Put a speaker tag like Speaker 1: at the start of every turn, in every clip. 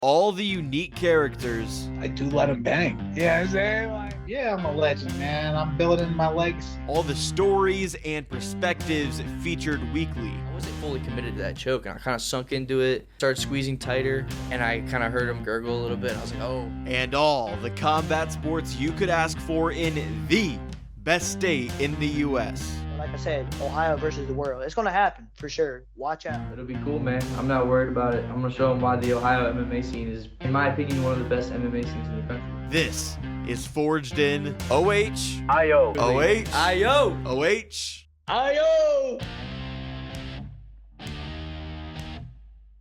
Speaker 1: all the unique characters,
Speaker 2: I do let him bang. Yeah, I'm saying? Like, yeah, I'm a legend, man. I'm building my legacy.
Speaker 1: all the stories and perspectives featured weekly.
Speaker 3: I wasn't fully committed to that choke, and I kind of sunk into it, started squeezing tighter, and I kind of heard him gurgle a little bit. I was like, oh.
Speaker 1: And all the combat sports you could ask for in the best state in the U.S.
Speaker 4: Like I said, Ohio versus the world. It's going to happen for sure. Watch out.
Speaker 5: It'll be cool, man. I'm not worried about it. I'm going to show them why the Ohio MMA scene is, in my opinion, one of the best MMA scenes in the country.
Speaker 1: This is Forged in OH.
Speaker 6: IO.
Speaker 1: OH.
Speaker 3: IO.
Speaker 1: OH.
Speaker 3: IO.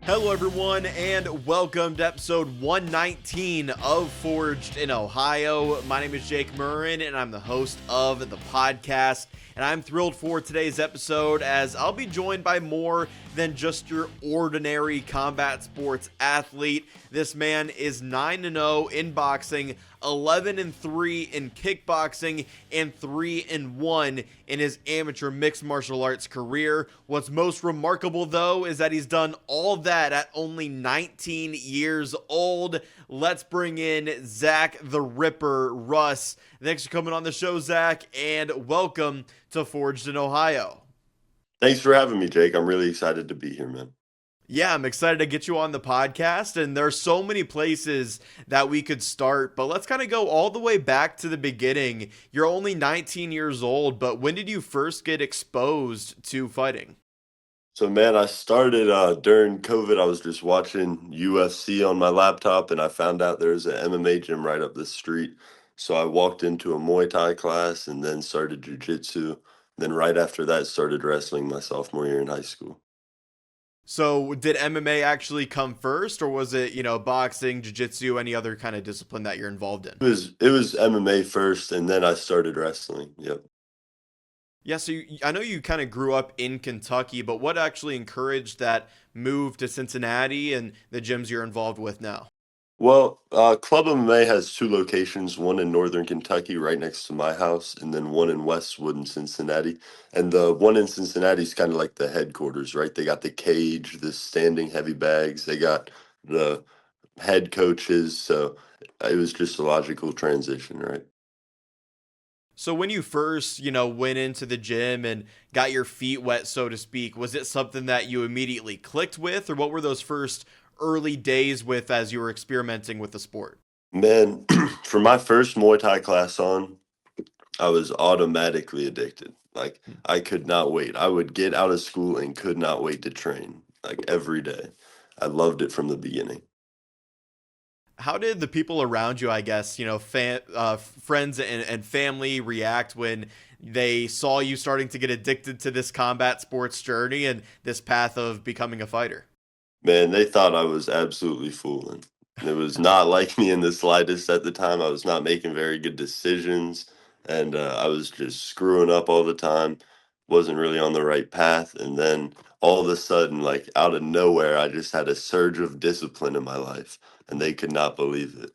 Speaker 1: Hello, everyone, and welcome to episode 119 of Forged in Ohio. My name is Jake Murren, and I'm the host of the podcast. And I'm thrilled for today's episode as I'll be joined by more than just your ordinary combat sports athlete. This man is 9-0 in boxing, 11-3 in kickboxing, and 3-1 in his amateur mixed martial arts career. What's most remarkable, though, is that he's done all that at only 19 years old. Let's bring in Zach the Ripper Russ. Thanks for coming on the show, Zach, and welcome to Forged in Ohio.
Speaker 6: Thanks for having me, Jake. I'm really excited to be here, man.
Speaker 1: Yeah, I'm excited to get you on the podcast, and there's so many places that we could start, but let's kind of go all the way back to the beginning. You're only 19 years old, but when did you first get exposed to fighting?
Speaker 6: So, man, I started during COVID. I was just watching UFC on my laptop, and I found out there's an MMA gym right up the street. So I walked into a Muay Thai class and then started jiu-jitsu. Then right after that, started wrestling my sophomore year in high school.
Speaker 1: So did MMA actually come first, or was it, boxing, jiu-jitsu, any other kind of discipline that you're involved in?
Speaker 6: It was MMA first, and then I started wrestling. Yep.
Speaker 1: Yeah, so I know you kind of grew up in Kentucky, but what actually encouraged that move to Cincinnati and the gyms you're involved with now?
Speaker 6: Well, Club MMA has two locations, one in northern Kentucky right next to my house, and then one in Westwood in Cincinnati. And the one in Cincinnati is kind of like the headquarters, right? They got the cage, the standing heavy bags, they got the head coaches, so it was just a logical transition, right?
Speaker 1: So when you first, went into the gym and got your feet wet, so to speak, was it something that you immediately clicked with, or what were those first early days with as you were experimenting with the sport?
Speaker 6: Man, for my first Muay Thai class on, I was automatically addicted. Like, I could not wait. I would get out of school and could not wait to train, like every day. I loved it from the beginning.
Speaker 1: How did the people around you, I guess, friends and family react when they saw you starting to get addicted to this combat sports journey and this path of becoming a fighter?
Speaker 6: Man, they thought I was absolutely fooling. It was not like me in the slightest at the time. I was not making very good decisions, and I was just screwing up all the time. Wasn't really on the right path. And then all of a sudden, like out of nowhere, I just had a surge of discipline in my life, and they could not believe it.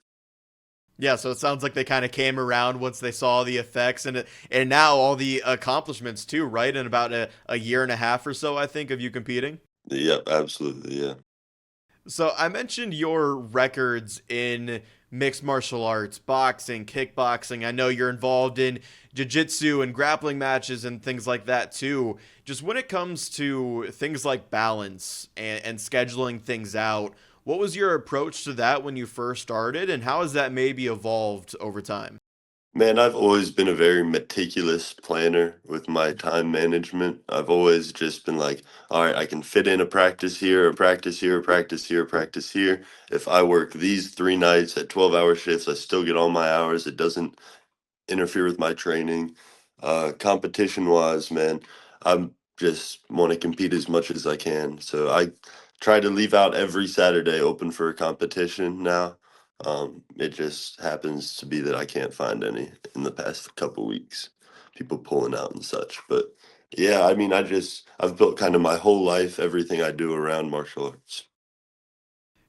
Speaker 1: Yeah, so it sounds like they kind of came around once they saw the effects and now all the accomplishments too, right? In about a year and a half or so, I think, of you competing.
Speaker 6: Yep, absolutely, yeah.
Speaker 1: So I mentioned your records in mixed martial arts, boxing, kickboxing. I know you're involved in jiu-jitsu and grappling matches and things like that too. Just when it comes to things like balance and scheduling things out, what was your approach to that when you first started, and how has that maybe evolved over time?
Speaker 6: Man, I've always been a very meticulous planner with my time management. I've always just been like, all right, I can fit in a practice here, a practice here, a practice here, a practice here. If I work these 3 nights at 12-hour shifts, I still get all my hours. It doesn't interfere with my training. Competition-wise, man, I'm just want to compete as much as I can. So I try to leave out every Saturday open for a competition now. It just happens to be that I can't find any in the past couple weeks, people pulling out and such. But yeah, I mean, I've built kind of my whole life, everything I do around martial arts.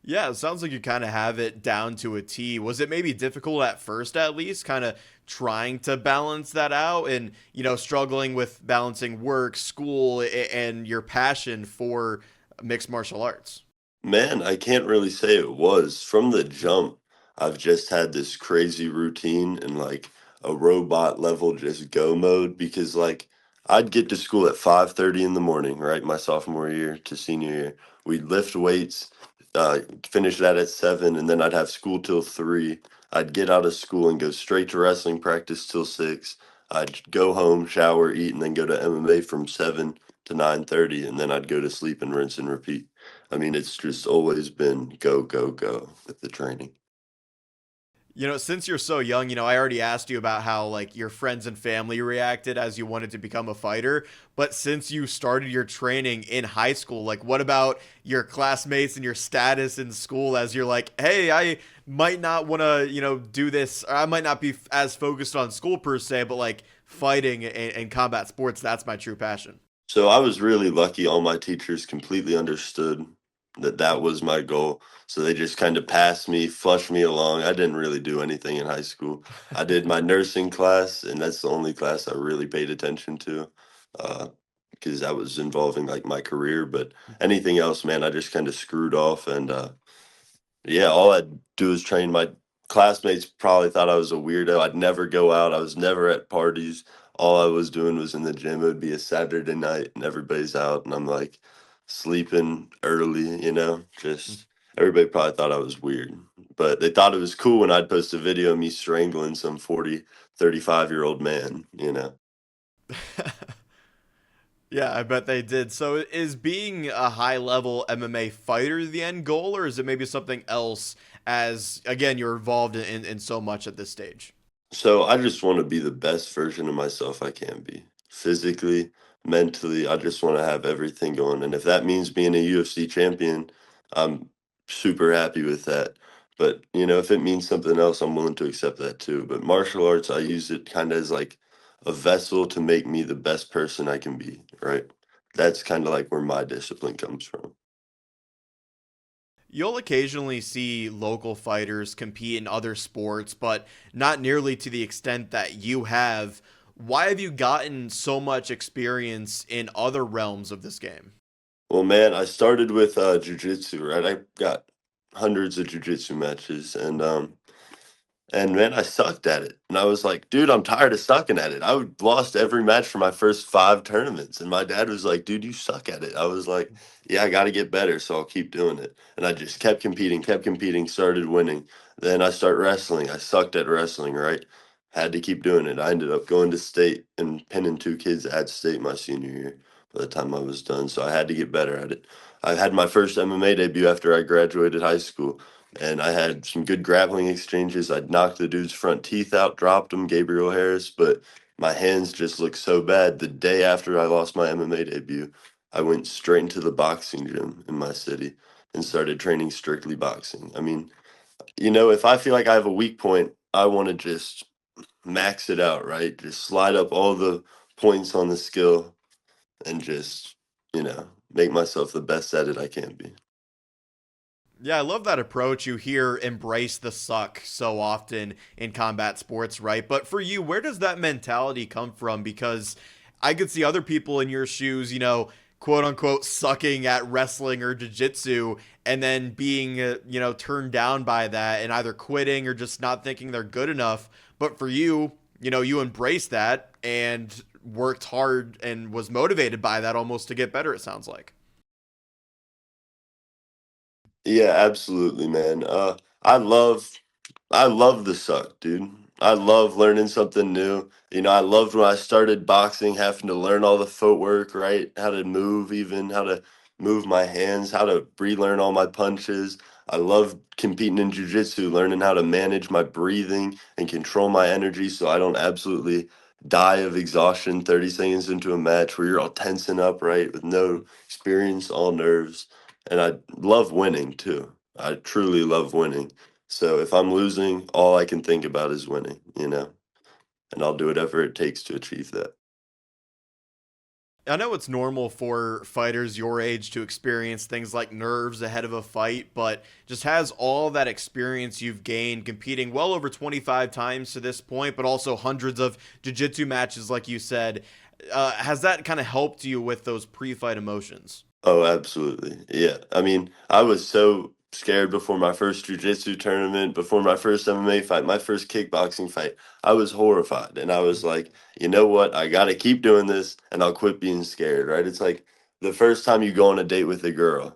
Speaker 1: Yeah, it sounds like you kind of have it down to a T. Was it maybe difficult at first, at least, kind of trying to balance that out and, struggling with balancing work, school, and your passion for mixed martial arts?
Speaker 6: Man, I can't really say it was. From the jump, I've just had this crazy routine and like a robot level just go mode because like I'd get to school at 5:30 in the morning, right? My sophomore year to senior year. We'd lift weights, finish that at 7, and then I'd have school till 3. I'd get out of school and go straight to wrestling practice till 6. I'd go home, shower, eat, and then go to MMA from 7 to 9:30, and then I'd go to sleep and rinse and repeat. I mean, it's just always been go, go, go with the training.
Speaker 1: Since you're so young, I already asked you about how like your friends and family reacted as you wanted to become a fighter. But since you started your training in high school, like what about your classmates and your status in school as you're like, hey, I might not want to, do this, or I might not be as focused on school per se, but like fighting and combat sports, that's my true passion.
Speaker 6: So I was really lucky. All my teachers completely understood that that was my goal. So they just kind of passed me, flushed me along. I didn't really do anything in high school. I did my nursing class, and that's the only class I really paid attention to, because that was involving like my career. But anything else, man, I just kind of screwed off. And yeah, all I'd do is train. My classmates probably thought I was a weirdo. I'd never go out. I was never at parties. All I was doing was in the gym. It would be a Saturday night and everybody's out and I'm like sleeping early, just everybody probably thought I was weird. But they thought it was cool when I'd post a video of me strangling some 40, 35-year-old man.
Speaker 1: Yeah, I bet they did. So is being a high level MMA fighter the end goal, or is it maybe something else as, again, you're involved in so much at this stage?
Speaker 6: So I just want to be the best version of myself I can be. Physically, mentally, I just want to have everything going. And if that means being a UFC champion, I'm super happy with that. But, if it means something else, I'm willing to accept that too. But martial arts, I use it kind of as like a vessel to make me the best person I can be, right? That's kind of like where my discipline comes from.
Speaker 1: You'll occasionally see local fighters compete in other sports, but not nearly to the extent that you have. Why have you gotten so much experience in other realms of this game?
Speaker 6: Well, man, I started with jiu-jitsu, right? I got hundreds of jiu-jitsu matches and man, I sucked at it. And I was like, dude, I'm tired of sucking at it. Lost every match for my first 5 tournaments. And my dad was like, dude, you suck at it. I was like, yeah, I got to get better. So I'll keep doing it. And I just kept competing, started winning. Then I start wrestling. I sucked at wrestling, right? Had to keep doing it. I ended up going to state and pinning 2 kids at state my senior year by the time I was done. So I had to get better at it. I had my first MMA debut after I graduated high school and I had some good grappling exchanges. I'd knocked the dude's front teeth out, dropped him, Gabriel Harris, but my hands just looked so bad. The day after I lost my MMA debut, I went straight into the boxing gym in my city and started training strictly boxing. I mean, if I feel like I have a weak point, I want to just max it out, right? Just slide up all the points on the skill and just, make myself the best at it I can be.
Speaker 1: Yeah, I love that approach. You hear embrace the suck so often in combat sports, right? But for you, where does that mentality come from? Because I could see other people in your shoes, quote unquote, sucking at wrestling or jiu-jitsu and then being, turned down by that and either quitting or just not thinking they're good enough. But for you, you embraced that and worked hard and was motivated by that almost to get better, it sounds like.
Speaker 6: Yeah, absolutely, man. I love the suck, dude. I love learning something new. I loved when I started boxing, having to learn all the footwork, right? How to move, even how to move my hands, how to relearn all my punches. I love competing in jiu-jitsu, learning how to manage my breathing and control my energy so I don't absolutely die of exhaustion 30 seconds into a match where you're all tensing up, right? With no experience, all nerves. And I love winning too. I truly love winning. So if I'm losing, all I can think about is winning, and I'll do whatever it takes to achieve that.
Speaker 1: I know it's normal for fighters your age to experience things like nerves ahead of a fight, but just has all that experience you've gained competing well over 25 times to this point, but also hundreds of jiu-jitsu matches, like you said, has that kind of helped you with those pre-fight emotions?
Speaker 6: Oh, absolutely. Yeah. I mean, I was so scared before my first jiu-jitsu tournament, before my first MMA fight, my first kickboxing fight. I was horrified. And I was like, you know what? I got to keep doing this and I'll quit being scared, right? It's like the first time you go on a date with a girl,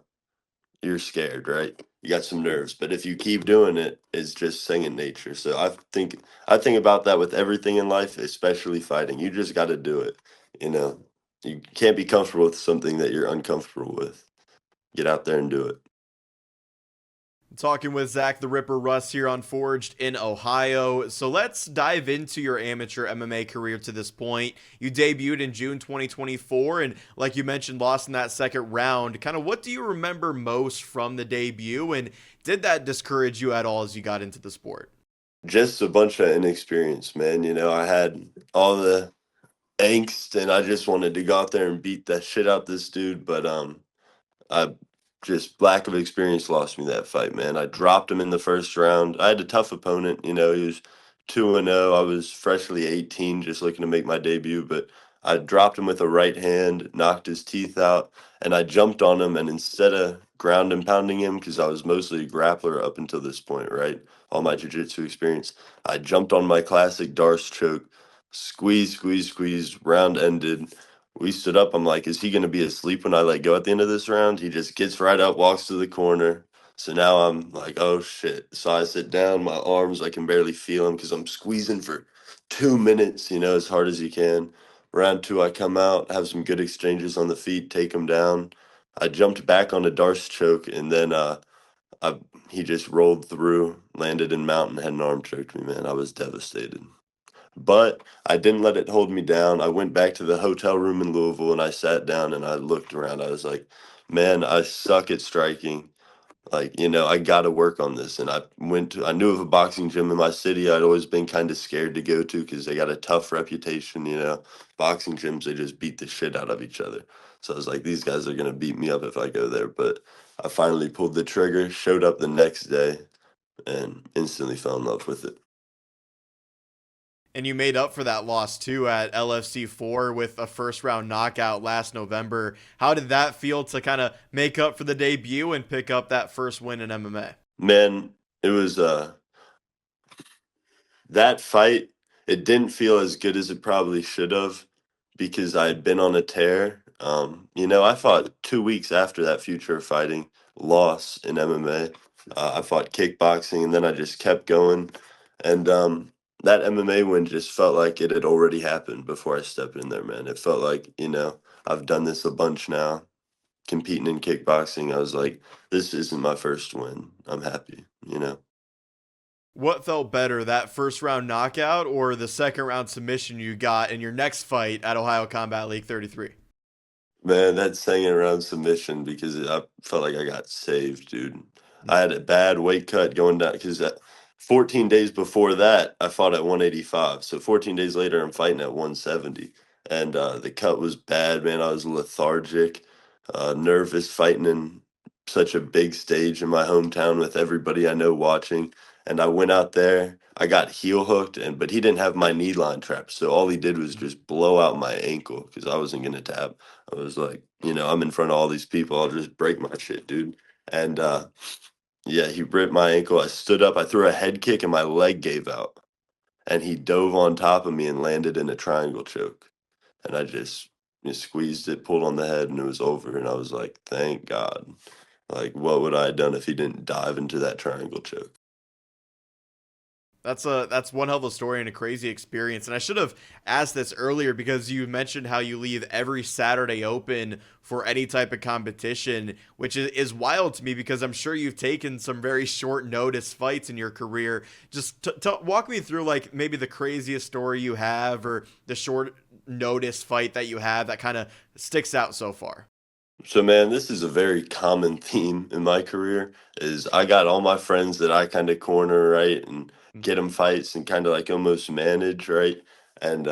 Speaker 6: you're scared, right? You got some nerves, but if you keep doing it, it's just second nature. So I think about that with everything in life, especially fighting. You just got to do it, you know. You can't be comfortable with something that you're uncomfortable with. Get out there and do it.
Speaker 1: Talking with Zach the Ripper Russ here on Forged in Ohio. So let's dive into your amateur MMA career to this point. You debuted in June 2024, and like you mentioned, lost in that second round. Kind of what do you remember most from the debut, and did that discourage you at all as you got into the sport?
Speaker 6: Just a bunch of inexperience, man. You know, I had all the angst and I just wanted to go out there and beat that shit out this dude, but I just lack of experience lost me that fight, man. I dropped him in the first round. I had a tough opponent, you know, he was 2-0. I was freshly 18, just looking to make my debut, but I dropped him with a right hand, knocked his teeth out, and I jumped on him. And instead of ground and pounding him, because I was mostly a grappler up until this point, right? All my jiu-jitsu experience, I jumped on my classic Darce choke, squeeze, squeeze, squeeze, round ended. We stood up. I'm like, is he going to be asleep when I let go at the end of this round? He just gets right up, walks to the corner. So now I'm like, oh shit. So I sit down, my arms, I can barely feel them because I'm squeezing for 2 minutes, you know, as hard as you can. Round two, I come out, have some good exchanges on the feet, take him down. I jumped back on a Darce choke, and then I, he just rolled through, landed in mount, and had an arm choked me, man. I was devastated. But I didn't let it hold me down. I went back to the hotel room in Louisville and I sat down and I looked around. I was like, man, I suck at striking. Like, you know, I got to work on this. And I knew of a boxing gym in my city I'd always been kind of scared to go to because they got a tough reputation, you know. Boxing gyms, they just beat the shit out of each other. So I was like, these guys are going to beat me up if I go there. But I finally pulled the trigger, showed up the next day, and instantly fell in love with it.
Speaker 1: And you made up for that loss too at LFC 4 with a first round knockout last November. How did that feel to kind of make up for the debut and pick up that first win in MMA?
Speaker 6: Man, it was that fight, it didn't feel as good as it probably should have because I had been on a tear. You know, I fought 2 weeks after that future fighting loss in MMA. I fought kickboxing and then I just kept going. And that MMA win just felt like it had already happened before I stepped in there, man. It felt like, you know, I've done this a bunch now, competing in kickboxing. I was like, this isn't my first win. I'm happy, you know.
Speaker 1: What felt better, that first round knockout or the second round submission you got in your next fight at Ohio Combat League 33?
Speaker 6: Man, that second round submission because I felt like I got saved, dude. I had a bad weight cut going down because 14 days before that, I fought at 185. So 14 days later, I'm fighting at 170. And the cut was bad, man. I was lethargic, nervous, fighting in such a big stage in my hometown with everybody I know watching. And I went out there. I got heel hooked, but he didn't have my knee line trapped. So all he did was just blow out my ankle because I wasn't gonna tap. I was like, you know, I'm in front of all these people. I'll just break my shit, dude. And yeah, he ripped my ankle. I stood up. I threw a head kick and my leg gave out. And he dove on top of me and landed in a triangle choke. And I just squeezed it, pulled on the head, and it was over. And I was like, thank God. Like, what would I have done if he didn't dive into that triangle choke?
Speaker 1: That's one hell of a story and a crazy experience. And I should have asked this earlier because you mentioned how you leave every Saturday open for any type of competition, which is wild to me because I'm sure you've taken some very short notice fights in your career. Just walk me through like maybe the craziest story you have or the short notice fight that you have that kind of sticks out so far.
Speaker 6: So man, this is a very common theme in my career is I got all my friends that I kind of corner, right, and get them fights and kind of like almost manage, right? And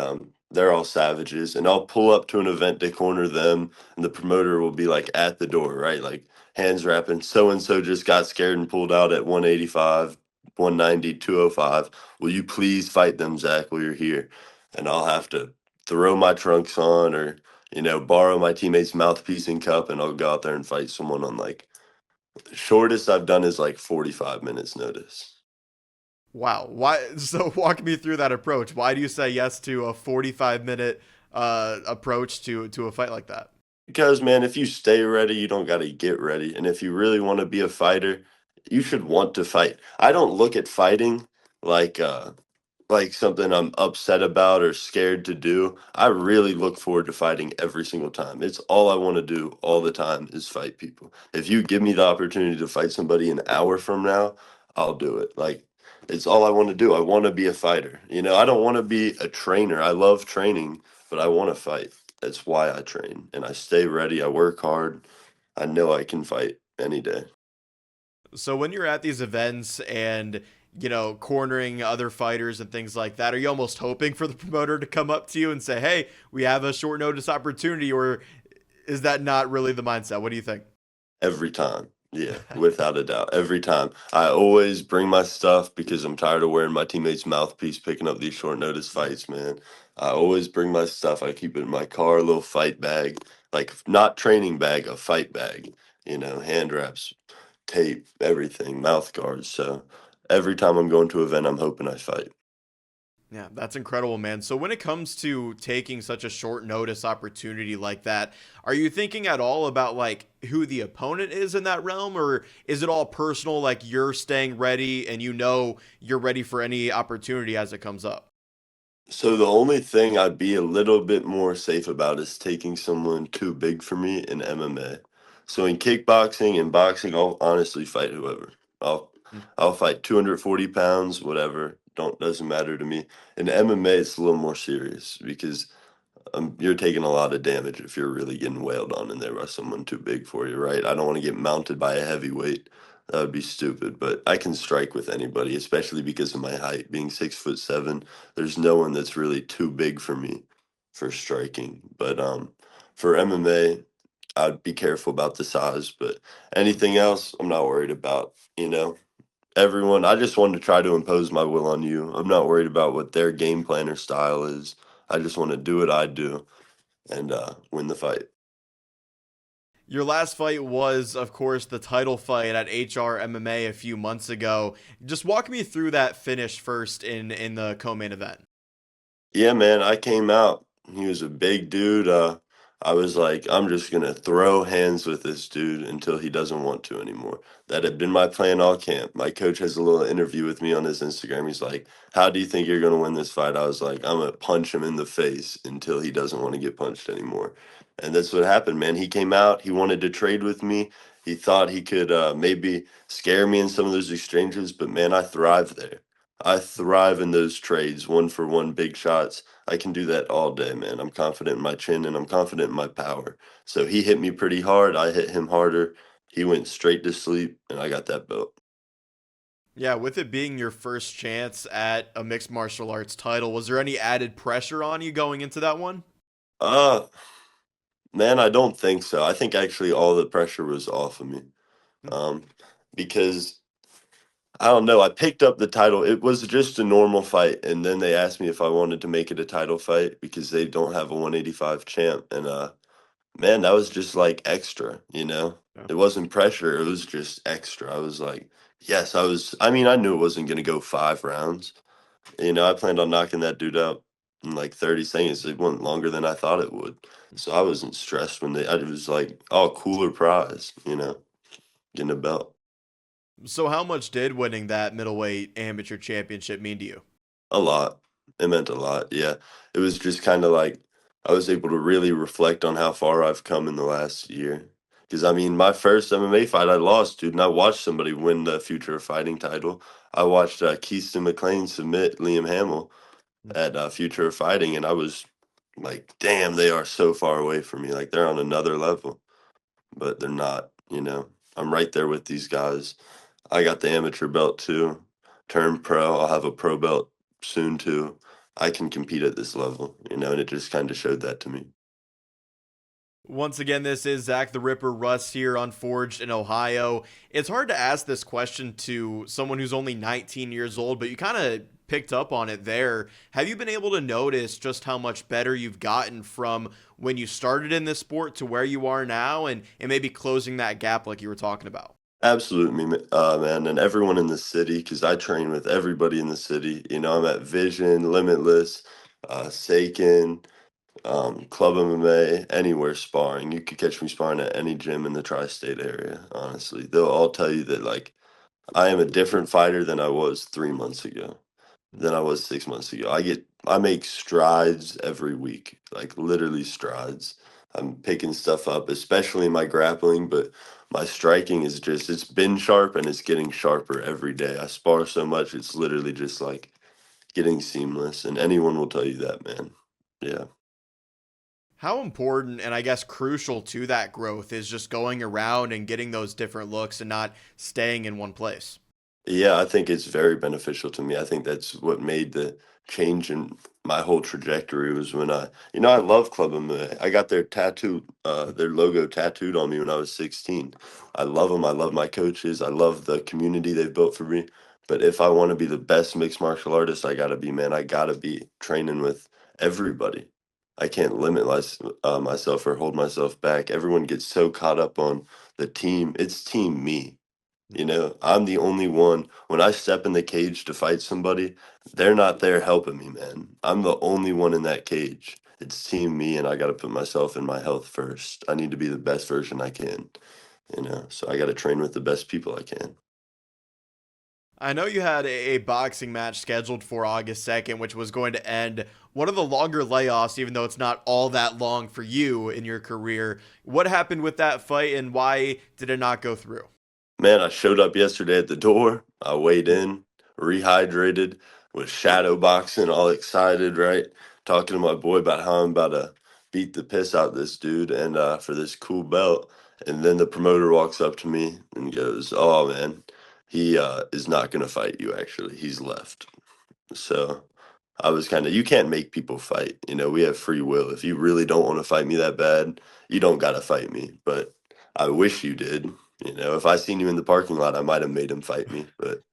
Speaker 6: they're all savages and I'll pull up to an event to corner them and the promoter will be like at the door, right? Like hands wrapping, so and so just got scared and pulled out at 185, 190, 205. Will you please fight them, Zach, while you're here? And I'll have to throw my trunks on or borrow my teammate's mouthpiece and cup, and I'll go out there and fight someone on like shortest I've done is like 45 minutes notice.
Speaker 1: Wow. Why? So walk me through that approach. Why do you say yes to a 45-minute approach to a fight like that?
Speaker 6: Because man, if you stay ready, you don't got to get ready. And if you really want to be a fighter, you should want to fight. I don't look at fighting like something I'm upset about or scared to do. I really look forward to fighting every single time. It's all I want to do all the time is fight people. If you give me the opportunity to fight somebody an hour from now, I'll do it. Like it's all I want to do. I want to be a fighter. I don't want to be a trainer. I love training, but I want to fight. That's why I train and I stay ready. I work hard. I know I can fight any day.
Speaker 1: So when you're at these events and cornering other fighters and things like that, are you almost hoping for the promoter to come up to you and say, "Hey, we have a short notice opportunity," or is that not really the mindset? What do you think?
Speaker 6: Every time. Yeah, without a doubt. Every time. I always bring my stuff because I'm tired of wearing my teammate's mouthpiece picking up these short notice fights, man. I always bring my stuff. I keep it in my car, a little fight bag, like not training bag, a fight bag, hand wraps, tape, everything, mouth guards. So every time I'm going to an event, I'm hoping I fight.
Speaker 1: Yeah, that's incredible, man. So when it comes to taking such a short notice opportunity like that, are you thinking at all about like who the opponent is in that realm, or is it all personal, like you're staying ready and you're ready for any opportunity as it comes up?
Speaker 6: So the only thing I'd be a little bit more safe about is taking someone too big for me in MMA. So in kickboxing and boxing, I'll honestly fight whoever. I'll
Speaker 1: Mm.
Speaker 6: I'll fight 240 pounds, whatever. Doesn't matter to me. In MMA, it's a little more serious because you're taking a lot of damage if you're really getting wailed on in there by someone too big for you, right? I don't want to get mounted by a heavyweight. That would be stupid. But I can strike with anybody, especially because of my height. Being 6'7", there's no one that's really too big for me for striking. But for MMA, I'd be careful about the size. But anything else, I'm not worried about. Everyone, I just wanted to try to impose my will on you. I'm not worried about what their game plan or style is. I just want to do what I do and win the fight.
Speaker 1: Your last fight was, of course, the title fight at HR MMA a few months ago. Just walk me through that finish first in the co-main event.
Speaker 6: Yeah, man, I came out. He was a big dude. I was like, I'm just gonna throw hands with this dude until he doesn't want to anymore. That had been my plan all camp. My coach has a little interview with me on his Instagram. He's like, "How do you think you're gonna win this fight?" I was like, "I'm gonna punch him in the face until he doesn't want to get punched anymore." And that's what happened, man. He came out. He wanted to trade with me. He thought he could maybe scare me in some of those exchanges, but man, I thrive there. I thrive in those trades, one for one big shots. I can do that all day, man. I'm confident in my chin and I'm confident in my power. So he hit me pretty hard. I hit him harder. He went straight to sleep and I got that belt.
Speaker 1: Yeah, with it being your first chance at a mixed martial arts title, was there any added pressure on you going into that one?
Speaker 6: Uh, man, I don't think so. I think actually all the pressure was off of me.
Speaker 1: Hmm.
Speaker 6: Um, because I don't know. I picked up the title. It was just a normal fight, and then they asked me if I wanted to make it a title fight because they don't have a 185 champ. And man, that was just like extra.
Speaker 1: Yeah.
Speaker 6: It wasn't pressure. It was just extra. I was like, yes, I was. I mean, I knew it wasn't gonna go 5 rounds. I planned on knocking that dude out in like 30 seconds. It went longer than I thought it would. So I wasn't stressed when I was like, oh, cooler prize. Getting a belt.
Speaker 1: So how much did winning that middleweight amateur championship mean to you?
Speaker 6: A lot. It meant a lot. Yeah. It was just kind of like I was able to really reflect on how far I've come in the last year. Because, I mean, my first MMA fight I lost, dude, and I watched somebody win the Future of Fighting title. I watched Keiston McLean submit Liam Hamill at Future of Fighting, and I was like, damn, they are so far away from me. Like, they're on another level, but they're not. I'm right there with these guys. I got the amateur belt too. Turned pro. I'll have a pro belt soon too. I can compete at this level, and it just kind of showed that to me.
Speaker 1: Once again, this is Zach the Ripper Russ here on Forged in Ohio. It's hard to ask this question to someone who's only 19 years old, but you kind of picked up on it there. Have you been able to notice just how much better you've gotten from when you started in this sport to where you are now, and maybe closing that gap like you were talking about?
Speaker 6: Absolutely, man, and everyone in the city, because I train with everybody in the city. I'm at Vision, Limitless, Sakin, Club MMA, anywhere sparring. You could catch me sparring at any gym in the tri-state area, honestly. They'll all tell you that, like, I am a different fighter than I was 3 months ago, than I was 6 months ago. I make strides every week, like literally strides. I'm picking stuff up, especially in my grappling, but my striking is just, it's been sharp and it's getting sharper every day. I spar so much, it's literally just like getting seamless, and anyone will tell you that, man. Yeah.
Speaker 1: How important and I guess crucial to that growth is just going around and getting those different looks and not staying in one place?
Speaker 6: Yeah, I think it's very beneficial to me. I think that's what made the change in my whole trajectory was when I love Club MMA. I got their logo tattooed on me when I was 16. I love them. I love my coaches. I love the community they've built for me. But if I want to be the best mixed martial artist, I gotta be training with everybody. I can't limit myself or hold myself back. Everyone gets so caught up on the team. It's team me. I'm the only one. When I step in the cage to fight somebody, they're not there helping me, man. I'm the only one in that cage. It's team me, and I got to put myself and my health first. I need to be the best version I can, so I got to train with the best people I can.
Speaker 1: I know you had a boxing match scheduled for August 2nd, which was going to end one of the longer layoffs, even though it's not all that long for you in your career. What happened with that fight and why did it not go through?
Speaker 6: Man, I showed up yesterday at the door. I weighed in, rehydrated, was shadow boxing, all excited, right? Talking to my boy about how I'm about to beat the piss out this dude and for this cool belt. And then the promoter walks up to me and goes, "Oh man, he is not gonna fight you. Actually, he's left." So I was you can't make people fight. We have free will. If you really don't want to fight me that bad, you don't gotta fight me. But I wish you did. If I seen you in the parking lot, I might have made him fight me. But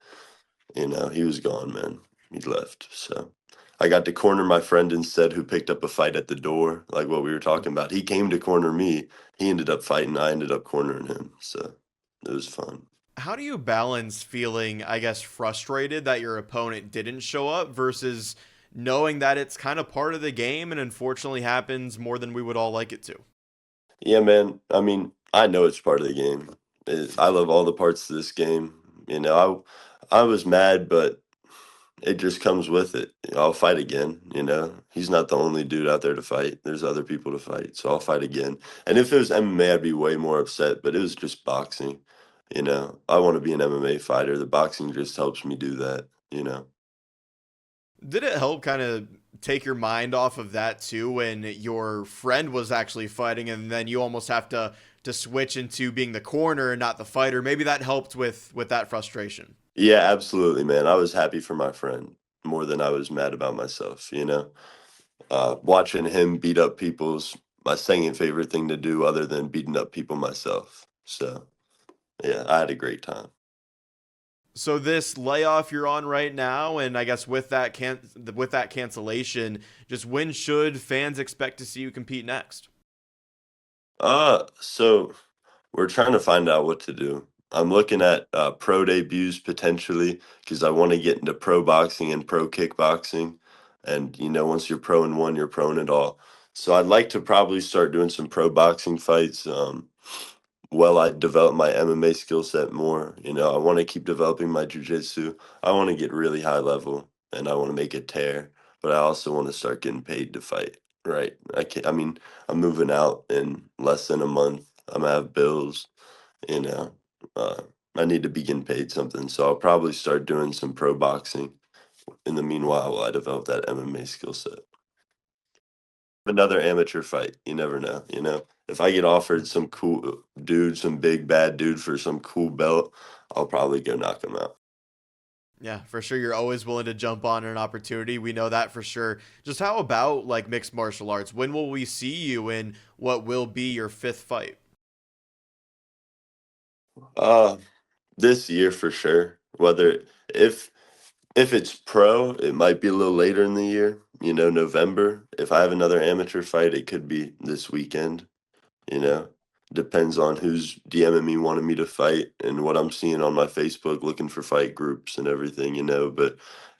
Speaker 6: he was gone, man. He left. So I got to corner my friend instead, who picked up a fight at the door, like what we were talking about. He came to corner me. He ended up fighting. I ended up cornering him. So it was fun.
Speaker 1: How do you balance feeling, I guess, frustrated that your opponent didn't show up versus knowing that it's kind of part of the game and unfortunately happens more than we would all like it to?
Speaker 6: Yeah, man. I mean, I know it's part of the game. I love all the parts of this game. I was mad, but it just comes with it. I'll fight again. He's not the only dude out there to fight. There's other people to fight, so I'll fight again. And if it was MMA, I'd be way more upset. But it was just boxing. I want to be an MMA fighter. The boxing just helps me do that.
Speaker 1: Did it help kind of take your mind off of that too when your friend was actually fighting and then you almost have to switch into being the corner and not the fighter? Maybe that helped with that frustration.
Speaker 6: Yeah, absolutely, man. I was happy for my friend more than I was mad about myself. Watching him beat up people's my second favorite thing to do other than beating up people myself. So yeah, I had a great time.
Speaker 1: So this layoff you're on right now, and I guess with that cancellation, just when should fans expect to see you compete next?
Speaker 6: So we're trying to find out what to do. I'm looking at pro debuts potentially because I want to get into pro boxing and pro kickboxing. And once you're pro in one, you're pro in it all. So I'd like to probably start doing some pro boxing fights. I develop my MMA skill set more. I want to keep developing my jiu-jitsu. I want to get really high level and I want to make a tear, but I also want to start getting paid to fight. Right. I mean, I'm moving out in less than a month. I'm gonna have bills, you know. Uh, I need to be getting paid something. So I'll probably start doing some pro boxing in the meanwhile while I develop that MMA skill set. Another amateur fight. You never know. If I get offered some cool dude, some big bad dude for some cool belt, I'll probably go knock him out.
Speaker 1: Yeah, for sure. You're always willing to jump on an opportunity. We know that for sure. Just how about like mixed martial arts? When will we see you in what will be your fifth fight?
Speaker 6: Uh, this year for sure. Whether if If it's pro, it might be a little later in the year, November. If I have another amateur fight, it could be this weekend, you know. Depends on who's DMing me wanting me to fight and what I'm seeing on my Facebook looking for fight groups and everything. But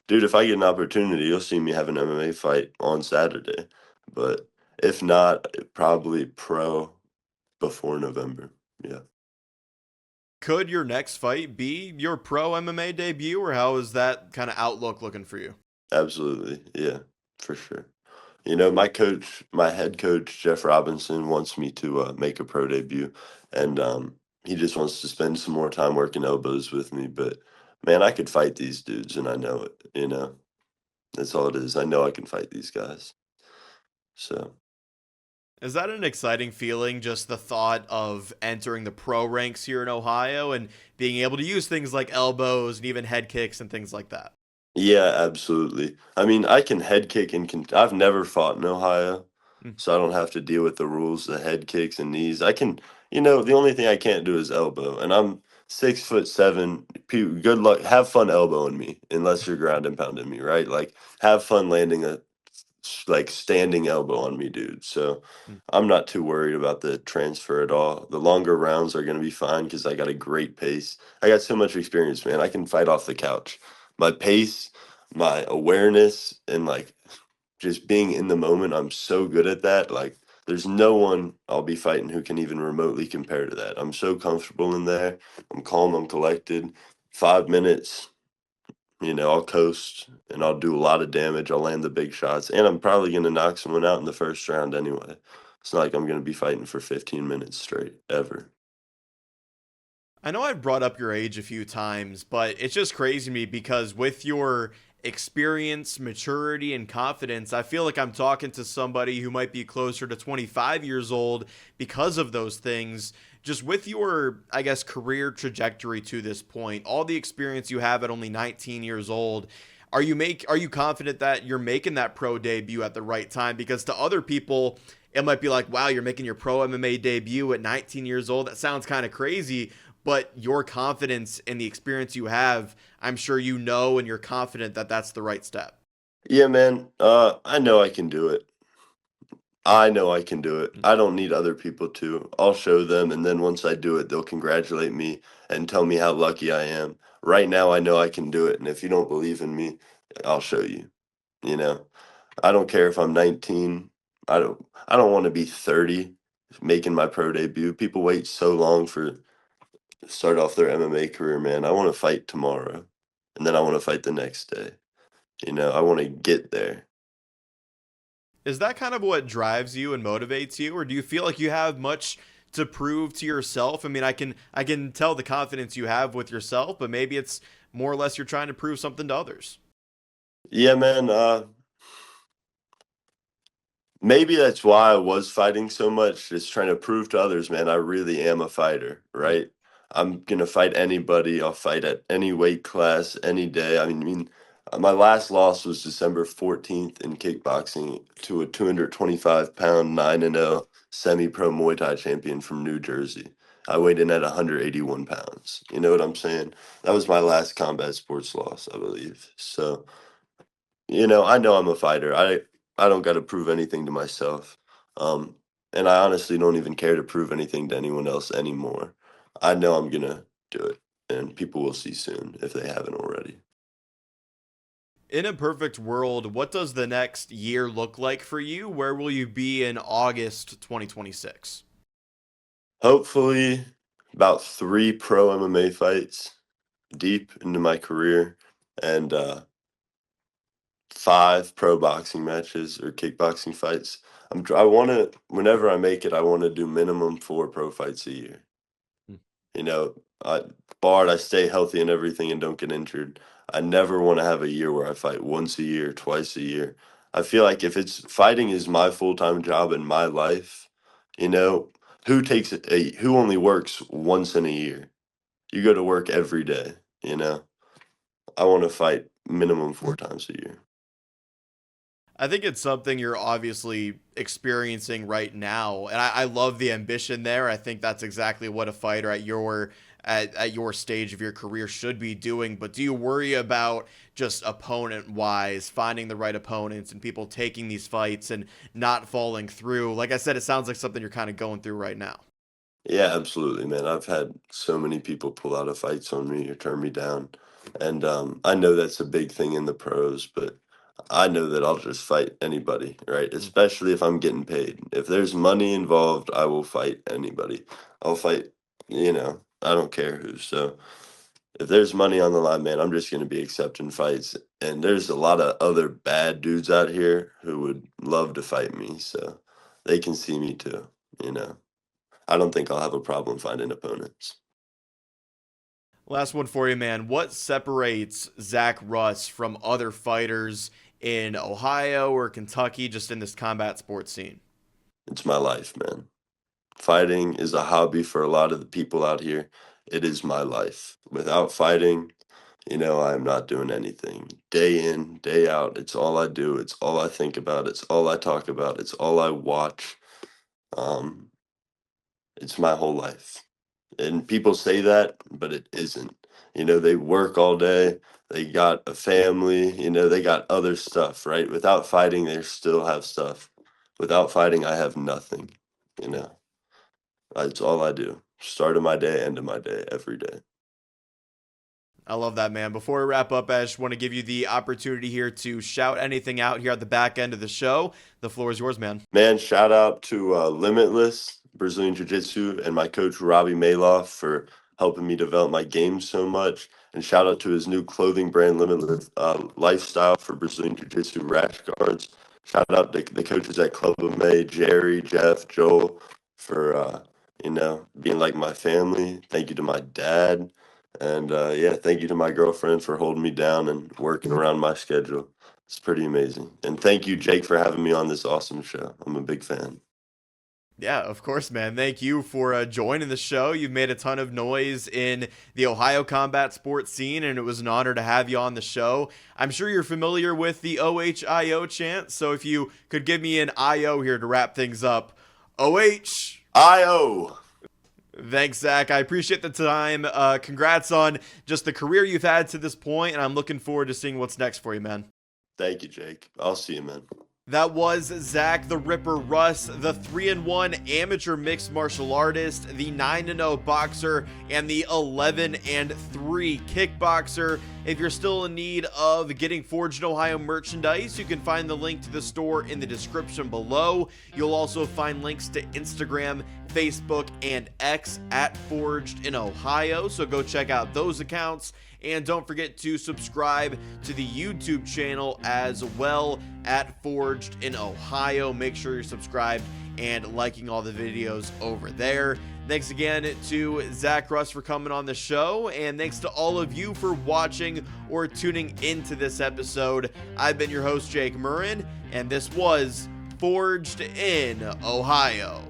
Speaker 6: dude, if I get an opportunity, you'll see me have an MMA fight on Saturday. But if not, probably pro before November. Yeah.
Speaker 1: Could your next fight be your pro MMA debut, or how is that kind of outlook looking for you?
Speaker 6: Absolutely. Yeah, for sure. My head coach, Jeff Robinson, wants me to make a pro debut, and he just wants to spend some more time working elbows with me. But man, I could fight these dudes, and I know it. That's all it is. I know I can fight these guys. So,
Speaker 1: Is that an exciting feeling, just the thought of entering the pro ranks here in Ohio and being able to use things like elbows and even head kicks and things like that?
Speaker 6: yeah, absolutely. I mean, I can head kick and I've never fought in Ohio,
Speaker 1: Mm.
Speaker 6: so I don't have to deal with the rules, the head kicks and knees. I can, the only thing I can't do is elbow, and I'm 6'7". Good luck. Have fun elbowing me, unless you're ground and pounding me, right? Like, have fun landing a standing elbow on me, dude. So
Speaker 1: Mm.
Speaker 6: I'm not too worried about the transfer at all. The longer rounds are going to be fine because I got a great pace. I got so much experience, man. I can fight off the couch. My pace, my awareness, and like just being in the moment, I'm so good at that. Like, there's no one I'll be fighting who can even remotely compare to that. I'm so comfortable in there. I'm calm, I'm collected. 5 minutes, I'll coast and I'll do a lot of damage. I'll land the big shots, and I'm probably going to knock someone out in the first round anyway. It's not like I'm going to be fighting for 15 minutes straight, ever.
Speaker 1: I know I've brought up your age a few times, but it's just crazy to me because with your experience, maturity, and confidence, I feel like I'm talking to somebody who might be closer to 25 years old because of those things. Just with your, I guess, career trajectory to this point, all the experience you have at only 19 years old, are you confident that you're making that pro debut at the right time? Because to other people, it might be like, wow, you're making your pro MMA debut at 19 years old. That sounds kind of crazy, but your confidence and the experience you have, I'm sure you know and you're confident that that's the right step.
Speaker 6: Yeah, man. I know I can do it. I know I can do it. I don't need other people to. I'll show them, and then once I do it, they'll congratulate me and tell me how lucky I am. Right now, I know I can do it, and if you don't believe in me, I'll show you. You know, I don't care if I'm 19. I don't want to be 30 making my pro debut. People wait so long for start off their MMA career, man. I want to fight tomorrow, and then I want to fight the next day. I want to get there.
Speaker 1: Is that kind of what drives you and motivates you, or do you feel like you have much to prove to yourself? I mean, I can tell the confidence you have with yourself, but maybe it's more or less you're trying to prove something to others.
Speaker 6: Yeah, man. Maybe that's why I was fighting so much, just trying to prove to others, man, I really am a fighter,
Speaker 1: Mm.
Speaker 6: right? I'm gonna fight anybody. I'll fight at any weight class, any day. My last loss was December 14th in kickboxing to a 225-pound 9-0 semi-pro Muay Thai champion from New Jersey. I weighed in at 181 pounds. You know what I'm saying? That was my last combat sports loss, I believe. So, I know I'm a fighter. I don't got to prove anything to myself. Um, and I honestly don't even care to prove anything to anyone else anymore. I know I'm gonna do it, and people will see soon if they haven't already.
Speaker 1: In a perfect world, what does the next year look like for you? Where will you be in August 2026?
Speaker 6: Hopefully, about 3 pro MMA fights deep into my career, and 5 pro boxing matches or kickboxing fights. I want to, whenever I make it, I want to do minimum 4 pro fights a year.
Speaker 1: Hmm.
Speaker 6: You know, I barred I stay healthy and everything and don't get injured. I never want to have a year where I fight once a year, twice a year. I feel like if it's fighting is my full-time job in my life, you know, who only works once in a year? You go to work every day. I want to fight minimum 4 times a year.
Speaker 1: I think it's something you're obviously experiencing right now. And I love the ambition there. I think that's exactly what a fighter at your stage of your career should be doing. But do you worry about just opponent wise, finding the right opponents and people taking these fights and not falling through? Like I said, it sounds like something you're kind of going through right now.
Speaker 6: Yeah, absolutely, man. I've had so many people pull out of fights on me or turn me down. And I know that's a big thing in the pros, but I know that I'll just fight anybody, right? Especially if I'm getting paid. If there's money involved, I will fight anybody. I'll fight, I don't care who. So if there's money on the line, man, I'm just going to be accepting fights. And there's a lot of other bad dudes out here who would love to fight me. So they can see me too, you know. I don't think I'll have a problem finding opponents.
Speaker 1: Last one for you, man. What separates Zach Russ from other fighters in Ohio or Kentucky, just in this combat sports scene?
Speaker 6: It's my life, man. Fighting is a hobby for a lot of the people out here. It is my life. Without fighting, I am not doing anything. Day in, day out, it's all I do. It's all I think about. It's all I talk about. It's all I watch. Um, it's my whole life. And people say that, but it isn't. They work all day. They got a family, they got other stuff, right? Without fighting, they still have stuff. Without fighting, I have nothing, you know. That's all I do. Start of my day, end of my day, every day.
Speaker 1: I love that, man. Before we wrap up, I just want to give you the opportunity here to shout anything out here at the back end of the show. The floor is yours, man.
Speaker 6: Man, shout out to Limitless Brazilian Jiu-Jitsu and my coach, Robbie Maloff, for helping me develop my game so much. And shout out to his new clothing brand, Limitless Lifestyle, for Brazilian Jiu-Jitsu rash guards. Shout out to the coaches at Club of May, Jerry, Jeff, Joel, for, being like my family. Thank you to my dad. And, thank you to my girlfriend for holding me down and working around my schedule. It's pretty amazing. And thank you, Jake, for having me on this awesome show. I'm a big fan.
Speaker 1: Yeah, of course, man. Thank you for joining the show. You've made a ton of noise in the Ohio combat sports scene, and it was an honor to have you on the show. I'm sure you're familiar with the OHIO chant, so if you could give me an IO here to wrap things up.
Speaker 6: OHIO.
Speaker 1: Thanks, Zach. I appreciate the time. Congrats on just the career you've had to this point, and I'm looking forward to seeing what's next for you, man.
Speaker 6: Thank you, Jake. I'll see you, man.
Speaker 1: That was Zach the Ripper Russ, the 3-1 amateur mixed martial artist, the 9-0 boxer, and the 11-3 kickboxer. If you're still in need of getting Forged in Ohio merchandise, you can find the link to the store in the description below. You'll also find links to Instagram, Facebook, and X at Forged in Ohio, so go check out those accounts. And don't forget to subscribe to the YouTube channel as well at Forged in Ohio. Make sure you're subscribed and liking all the videos over there. Thanks again to Zach Russ for coming on the show, and thanks to all of you for watching or tuning into this episode. I've been your host, Jake Murren, and this was Forged in Ohio.